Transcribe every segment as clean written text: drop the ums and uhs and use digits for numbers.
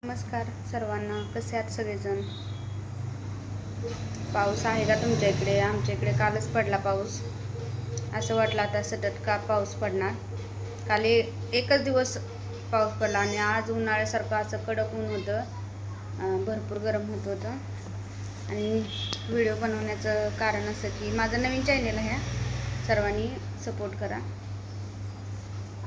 नमस्कार सर्वांना, कसे आहात सगळेजण. पाऊस आहे का तुमच्या इकडे? आमच्या इकडे कालच पडला पाऊस. असं वाटलं आता सतत का पाऊस पडणार. काल एकच दिवस पाऊस पडला आणि आज उन्हाळ्यासारखं असं कडक ऊन होतं. भरपूर गरम होत होतं. आणि व्हिडिओ बनवण्याचं कारण असं की माझं नवीन चॅनल आहे, सर्वांनी सपोर्ट करा.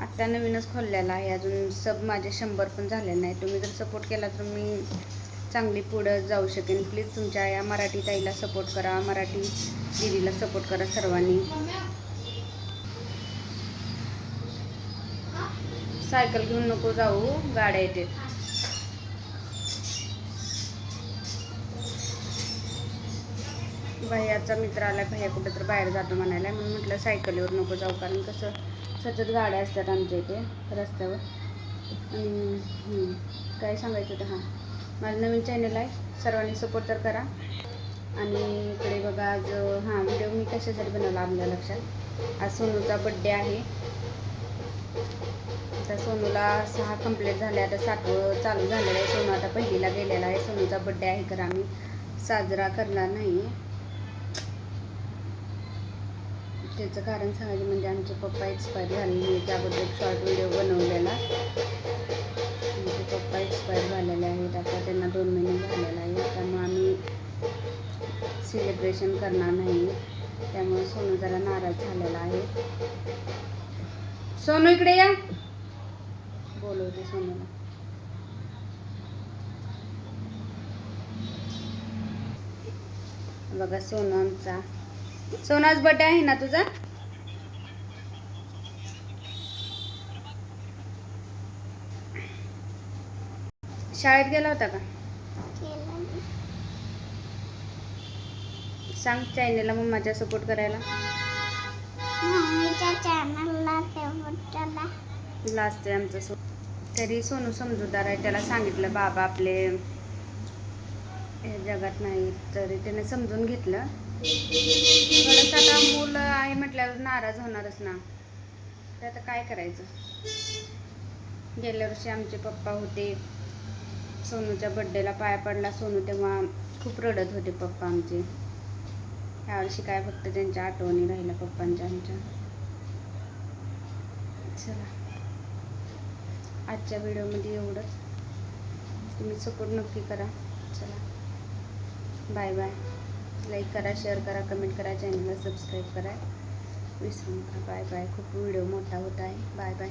आत्ता नवीनच खोललेला आहे, अजून सब माझे 100 पण झालेले नाही. तुम्ही जर सपोर्ट केला तर मी चांगली पुढं जाऊ शकेन. प्लीज तुमच्या या मराठी ताईला सपोर्ट करा, मराठी दीदीला सपोर्ट करा सर्वांनी. सायकल घेऊन नको जाऊ, गाड्या येते. भैयाचा मित्र आला, भैया कुठं तर बाहेर जातो म्हणायला, म्हणून म्हटलं सायकलीवर नको जाऊ, कारण कसं सतत गाड्या असतात आमच्या इथे रस्त्यावर. आणि काय सांगायचं होतं, हां माझं नवीन चॅनल आहे, सर्वांनी सपोर्ट तर करा. आणि इकडे बघा आज व्हिडिओ मी कशासाठी बनवला आपल्या लक्षात. आज सोनूचा बड्डे आहे. आता सोनूला 6 कंप्लीट झाले, आता 7वं चालू झालेलं आहे. सोनू आता पहिलीला गेलेला आहे. सोनूचा बड्डे आहे, तर आम्ही साजरा करणार नाही. त्याचं कारण सांगायचं म्हणजे आमचे पप्पा एक्सपायर झाले, त्याबद्दल शॉर्ट व्हिडिओ बनवलेला. आमचे पप्पा एक्सपायर झालेले आहेत, आता त्यांना 2 महिने झालेला आहे. त्यामुळे आम्ही सेलिब्रेशन करणार नाही. त्यामुळे सोनू जरा नाराज झालेला आहे. सोनू इकडे या, बोलवते सोनूला. बघा सोनू आमचा. सोनू आज बर्थडे आहे ना तुझा? शाळेत गेला होता का? सांग चॅनलला मम्माच्या सपोर्ट करायला. लाजते आमचं तरी सोनू समजूतदार आहे. त्याला सांगितलं बाबा आपले या जगात नाही, तरी त्याने समजून घेतलं. थोडंसं आता मुलं आहे म्हटल्यावर नाराज होणारच ना, तर आता काय करायचं. गेल्या वर्षी आमचे पप्पा होते, सोनूच्या बड्डेला पाया पडला सोनू, तेव्हा खूप रडत होते पप्पा आमचे. यावर्षी काय फक्त त्यांच्या आठवणी राहिल्या पप्पांच्या आमच्या. चला आजच्या व्हिडिओमध्ये एवढंच. तुम्ही सपोर्ट नक्की करा. चला बाय बाय. लाईक करा, शेअर करा, कमेंट करा, चॅनलला सबस्क्राईब करा, विसरू नका. Bye bye. खूप व्हिडिओ मोठा होत आहे. Bye bye.